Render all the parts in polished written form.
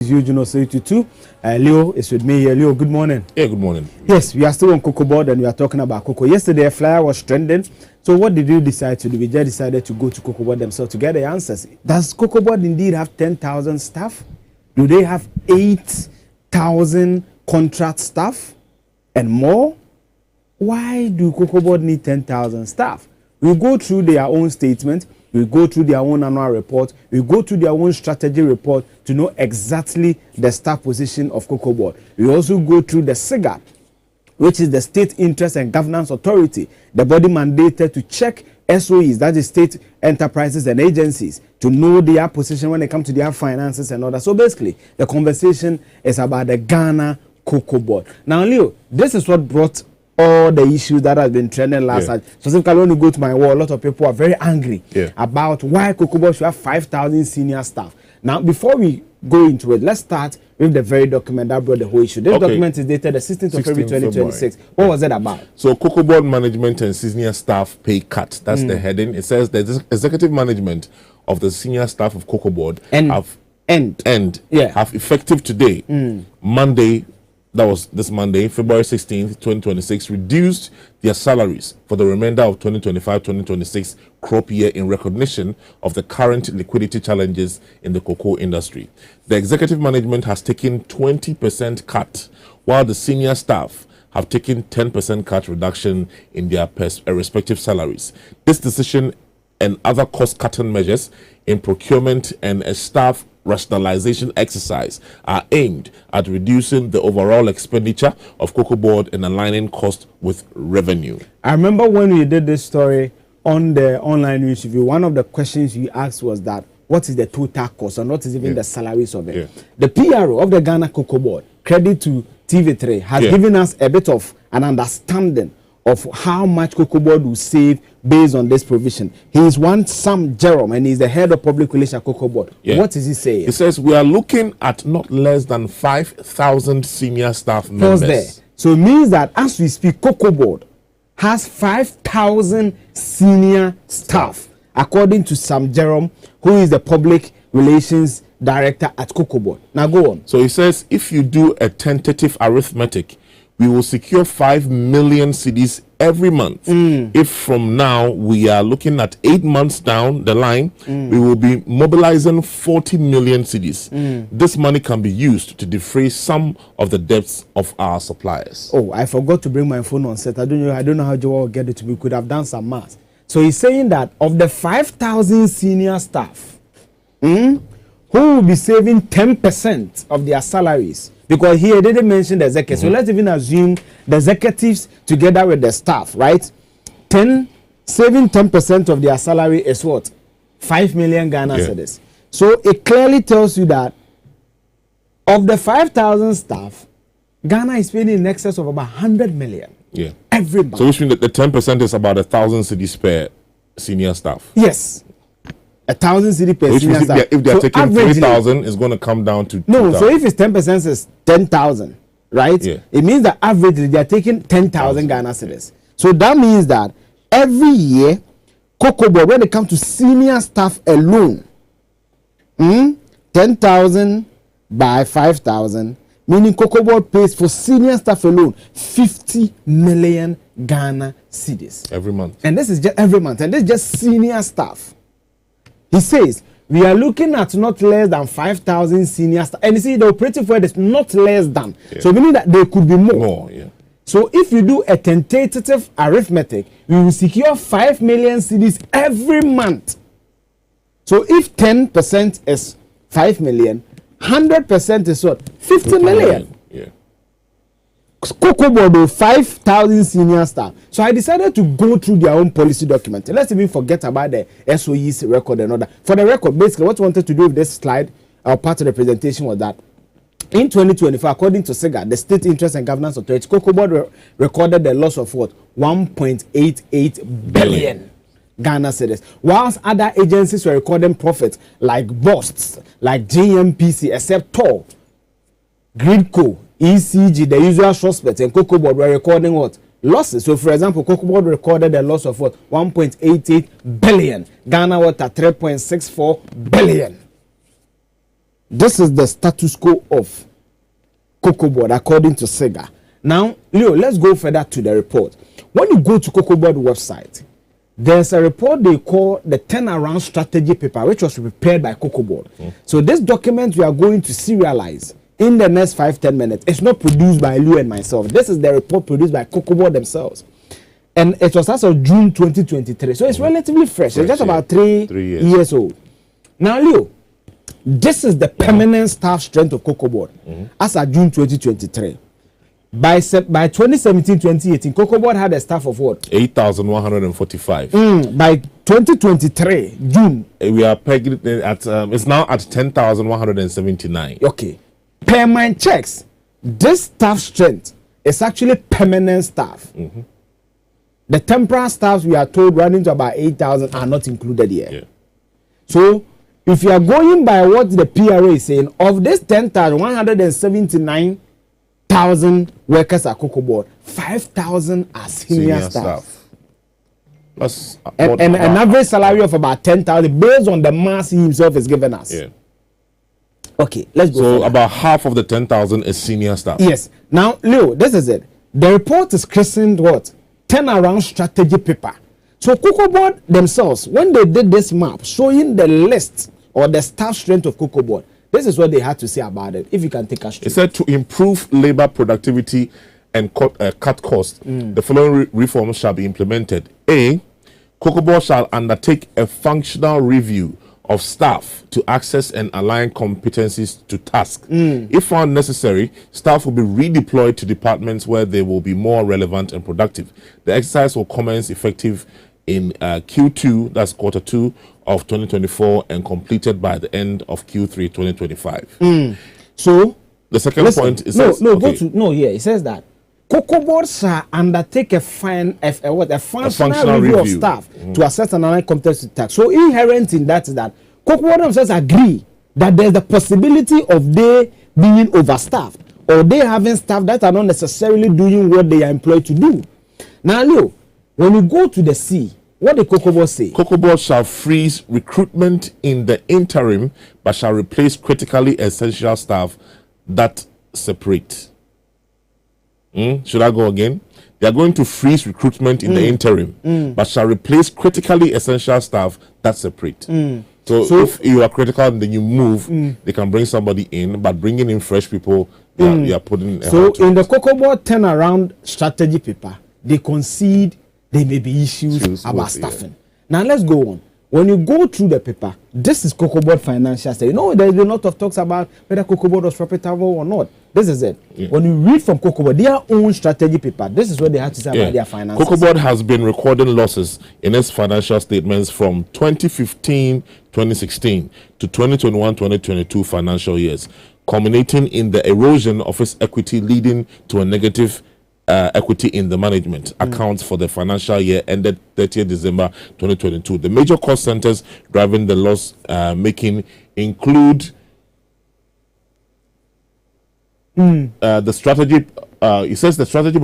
Eugene 82. Leo is with me here. Leo, good morning. Yeah, good morning. Yes, we are still on COCOBOD and we are talking about Coco. Yesterday, a flyer was trending. So what did you decide to do? We just decided to go to COCOBOD themselves to get the answers. Does COCOBOD indeed have 10,000 staff? Do they have 8,000 contract staff and more? Why do COCOBOD need 10,000 staff? We go through their own statement. We go through their own annual report. We go through their own strategy report to know exactly the staff position of COCOBOD. We also go through the SIGA, which is the State Interest and Governance Authority, the body mandated to check SOEs, that is state enterprises and agencies, to know their position when it comes to their finances and all that. So basically, the conversation is about the Ghana COCOBOD. Now, Leo, this is what brought all the issues that has been trending last night. Specifically, when you go to my wall, a lot of people are very angry about why COCOBOD should have 5,000 senior staff. Now, before we go into it, let's start with the very document that brought the whole issue. This document is dated the 16th of February 2026. What was it about? So, COCOBOD management and senior staff pay cut. That's the heading. It says the executive management of the senior staff of COCOBOD have effective today, Monday. That was this Monday, February 16th, 2026, reduced their salaries for the remainder of 2025-2026 crop year in recognition of the current liquidity challenges in the cocoa industry. The executive management has taken 20% cut, while the senior staff have taken 10% cut reduction in their respective salaries. This decision and other cost-cutting measures in procurement and a staff rationalization exercise are aimed at reducing the overall expenditure of COCOBOD and aligning cost with revenue. I remember when we did this story on the online news review, one of the questions you asked was that what is the total cost and what is even the salaries of it? The PRO of the Ghana COCOBOD, credit to TV3, has given us a bit of an understanding of how much COCOBOD will save based on this provision. He is one Sam Jerome and he's the head of public relations at COCOBOD. What is he saying? He says we are looking at not less than 5,000 senior staff members. There. So it means that as we speak, COCOBOD has 5,000 senior staff, according to Sam Jerome, who is the public relations director at COCOBOD. Now go on. So he says if you do a tentative arithmetic, we will secure 5 million cedis every month. If from now we are looking at 8 months down the line, we will be mobilizing 40 million cedis. This money can be used to defray some of the debts of our suppliers. Oh, I forgot to bring my phone on set. I don't know how Joel will get it to me. We could have done some math. So he's saying that of the 5,000 senior staff, who will be saving 10% of their salaries, because here they didn't mention the executives. So let's even assume the executives together with the staff, right? Saving 10% of their salary is what? 5 million Ghana cedis. So it clearly tells you that of the 5,000 staff, Ghana is paying in excess of about 100 million every month. So which means that the 10% is about 1,000 cedis per senior staff. Yes. 1,000 cedi per senior staff. If they are taking 3,000, it's going to come down to 2,000. So if it's 10% is 10,000, right? It means that averagely they are taking 10,000 Ghana cedis. So that means that every year, COCOBOD, when it comes to senior staff alone, 10,000 by 5,000, meaning COCOBOD pays for senior staff alone 50 million Ghana cedis every month. And this is just every month, and this is just senior staff. He says, we are looking at not less than 5,000 senior staff. And you see, the operative word is not less than. So meaning that there could be more. So if you do a tentative arithmetic, we will secure 5 million cedis every month. So if 10% is 5 million, 100% is what? 50 million. COCOBOD 5,000 senior staff. So I decided to go through their own policy document. Let's even forget about the SOE's record and all that. For the record, basically what I wanted to do with this slide, our part of the presentation was that in 2024, according to SIGA, the State Interest and Governance Authority, COCOBOD recorded a loss of what? 1.88 billion Ghana cedis. Whilst other agencies were recording profits like BOST, like JMPC, except TOR, Gridco, ECG, the usual suspects, and COCOBOD were recording what? Losses. So, for example, COCOBOD recorded a loss of what? 1.88 billion. Ghana what at 3.64 billion. This is the status quo of COCOBOD according to SEGA. Now, Leo, let's go further to the report. When you go to COCOBOD website, there's a report they call the turnaround strategy paper, which was prepared by COCOBOD. So this document we are going to serialize in the next 5-10 minutes. It's not produced by Leo and myself. This is the report produced by COCOBOD themselves. And it was as of June 2023. So it's relatively fresh. It's just about 3 years old. Now, Leo, this is the permanent staff strength of COCOBOD as of June 2023. By 2017-2018, COCOBOD had a staff of what? 8,145. By 2023, June. We are pegged at, it's now at 10,179. Okay. Per my checks, this staff strength is actually permanent staff. The temporary staffs we are told running to about 8,000 are not included here. Yeah. So, if you are going by what the PRA is saying, of this 10,179,000 workers at COCOBOD, 5,000 are senior staff. That's And an average salary of about 10,000 based on the mass he himself is giving us. Yeah. Okay, let's go. So about half of the 10,000 is senior staff. Yes. Now, Leo, this is it. The report is christened what? Turnaround strategy paper. So COCOBOD themselves, when they did this map showing the list or the staff strength of COCOBOD, this is what they had to say about it. If you can take us through. It said to improve labor productivity and cut costs, the following reforms shall be implemented. A, COCOBOD shall undertake a functional review of staff to access and align competencies to tasks. If found necessary, staff will be redeployed to departments where they will be more relevant and productive. The exercise will commence effective in Q2, that's Q2 of 2024, and completed by the end of Q3 2025. So the second point is it says that COCOBOD shall undertake a functional review of staff to assess and align competency to tasks. So inherent in that is that COCOBOD themselves agree that there's the possibility of they being overstaffed or they having staff that are not necessarily doing what they are employed to do. Now, Leo, when you go to the C, what did COCOBOD say? COCOBOD shall freeze recruitment in the interim, but shall replace critically essential staff that separate. Should I go again? They are going to freeze recruitment in the interim, but shall replace critically essential staff that separate. So if you are critical and then you move, they can bring somebody in, but bringing in fresh people, you are putting. So in the COCOBOD turnaround strategy paper, they concede there may be issues about staffing. Now let's go on. When you go through the paper, this is COCOBOD financial study. You know, there's been a lot of talks about whether COCOBOD was profitable or not. This is it. When you read from COCOBOD, their own strategy paper, this is what they have to say about their finances. COCOBOD has been recording losses in its financial statements from 2015-2016 to 2021-2022 financial years, culminating in the erosion of its equity, leading to a negative equity in the management accounts for the financial year ended 30th December 2022. The major cost centers driving the loss making include the strategy. It says the strategy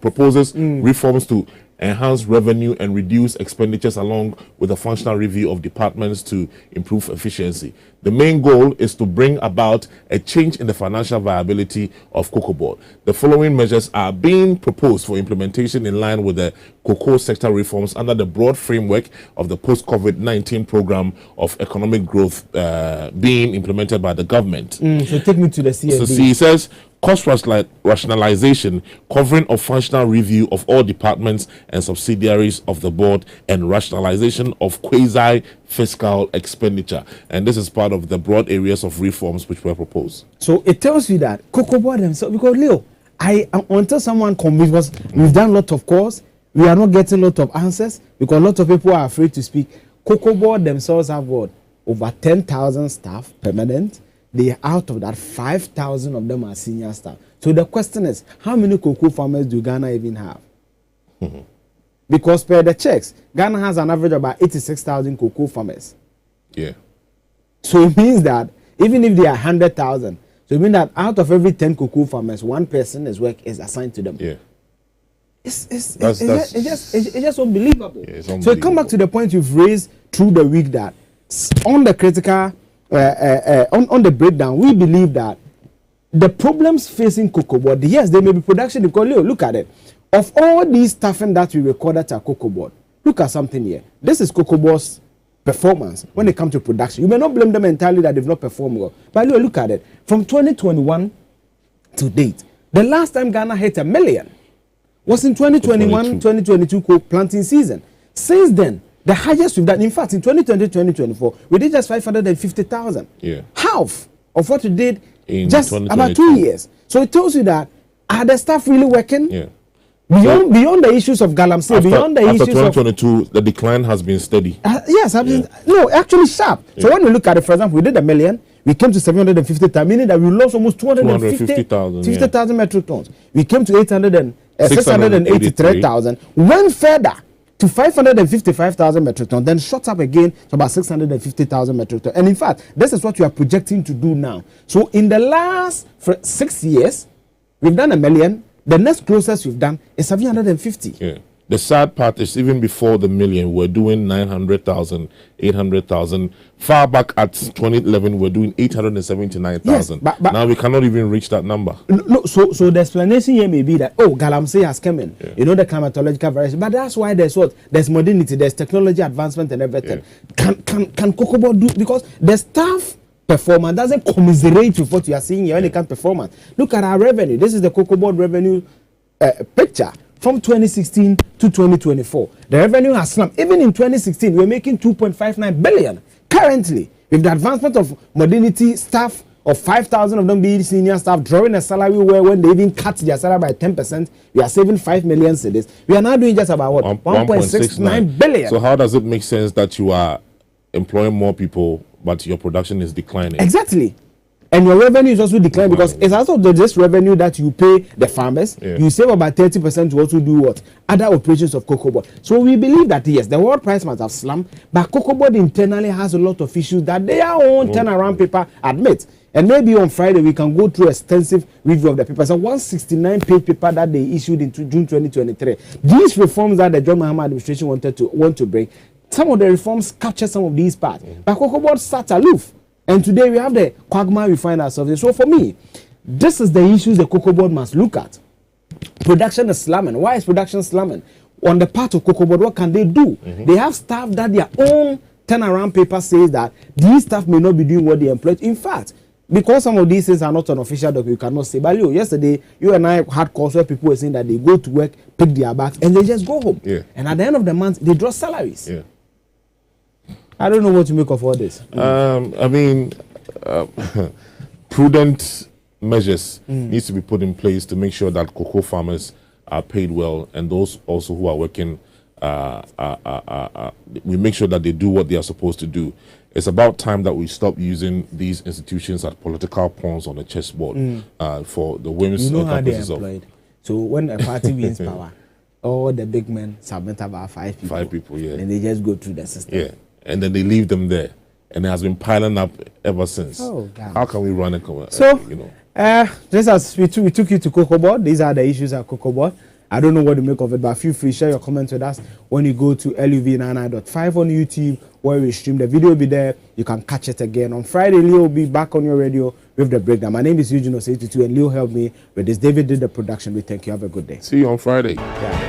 proposes reforms to enhance revenue and reduce expenditures along with a functional review of departments to improve efficiency. The main goal is to bring about a change in the financial viability of COCOBOD. The following measures are being proposed for implementation in line with the cocoa sector reforms under the broad framework of the post-COVID-19 program of economic growth being implemented by the government. So take me to the CSD. So see, it says cost rationalization, covering of functional review of all departments and subsidiaries of the board, and rationalization of quasi-fiscal expenditure. And this is part of the broad areas of reforms which were proposed. So it tells you that COCOBOD themselves, because Leo, until someone convinces us, we've done a lot of calls, we are not getting a lot of answers because a lot of people are afraid to speak. COCOBOD themselves have what? Over 10,000 staff permanent. Out of that, 5,000 of them are senior staff. So the question is, how many cocoa farmers do Ghana even have? Because per the checks, Ghana has an average of about 86,000 cocoa farmers. Yeah. So it means that even if they are 100,000, so it means that out of every 10 cocoa farmers, one person's work is assigned to them. Yeah. It's just unbelievable. Yeah, it's unbelievable. So come back to the point you've raised through the week that on the critical on the breakdown, we believe that the problems facing COCOBOD, yes, there may be production because look at it. Of all these staffing that we recorded at COCOBOD, look at something here. This is COCOBOD's performance when it comes to production. You may not blame them entirely that they've not performed well, but look at it. From 2021 to date, the last time Ghana hit 1 million was in 2021-2022 planting season. Since then, the highest we've done, in fact, in 2020-2024, we did just 550,000. Yeah. Half of what we did in just about 2 years. So it tells you that, are the staff really working? Yeah. Beyond the issues of Galamsey, beyond the issues of 2022, the decline has been steady. Yes, no, actually sharp. So when we look at it, for example, we did 1 million, we came to 750,000, meaning that we lost almost 250,000 metric tons. We came to 683,000, went further to 555,000 metric tons, then shot up again to about 650,000 metric tons. And in fact, this is what we are projecting to do now. So in the last 6 years, we've done 1 million. The next closest we've done is 750. Yeah. The sad part is even before the million, we're doing 900,000, 800,000. Far back at 2011, we're doing 879,000. Yes, but now we cannot even reach that number. No, so the explanation here may be that, Galamsey has come in. Yeah. You know, the climatological variation. But that's why there's modernity, there's technology advancement and everything. Yeah. Can COCOBOD do, because the staff performance doesn't commiserate with what you are seeing here when it comes to performance. Look at our revenue. This is the COCOBOD revenue picture from 2016 to 2024. The revenue has slumped. Even in 2016, we're making 2.59 billion. Currently, with the advancement of modernity, staff of 5,000 of them being senior staff, drawing a salary where when they even cut their salary by 10%, we are saving 5 million cedis. We are now doing just about what? 1.69 billion. So how does it make sense that you are employing more people but your production is declining? Exactly. And your revenue is also declining because it's also this revenue that you pay the farmers. Yeah. You save about 30% to also do what? Other operations of COCOBOD. So we believe that yes, the world price must have slumped, but COCOBOD internally has a lot of issues that their own turnaround paper admit. And maybe on Friday we can go through extensive review of the paper. It's a 169-page paper that they issued in June 2023. These reforms that the John Mahama administration want to bring, some of the reforms capture some of these parts. But COCOBOD sat aloof. And today we have the quagmire we find ourselves in. So for me, this is the issues the COCOBOD must look at. Production is slumming. Why is production slumming? On the part of COCOBOD, what can they do? They have staff that their own turnaround paper says that these staff may not be doing what they employed. In fact, because some of these things are not an official document, you cannot say. But yesterday, you and I had calls where people were saying that they go to work, pick their bags, and they just go home. Yeah. And at the end of the month, they draw salaries. Yeah. I don't know what to make of all this. I mean, prudent measures needs to be put in place to make sure that cocoa farmers are paid well, and those also who are working, we make sure that they do what they are supposed to do. It's about time that we stop using these institutions as political pawns on a chessboard for the whims and purposes of. So when a party wins power, all the big men submit about 5 people. 5 people, yeah. And they just go through the system. Yeah. And then they leave them there, and it has been piling up ever since. Oh, God. How can we run it? So, just as we took you to COCOBOD, these are the issues at COCOBOD. I don't know what to make of it, but feel free to share your comments with us when you go to LUV99.5 on YouTube, where we stream. The video will be there. You can catch it again. On Friday, Leo will be back on your radio with the breakdown. My name is Eugene Osei82, and Leo helped me with this. David did the production. We thank you. Have a good day. See you on Friday. Yeah.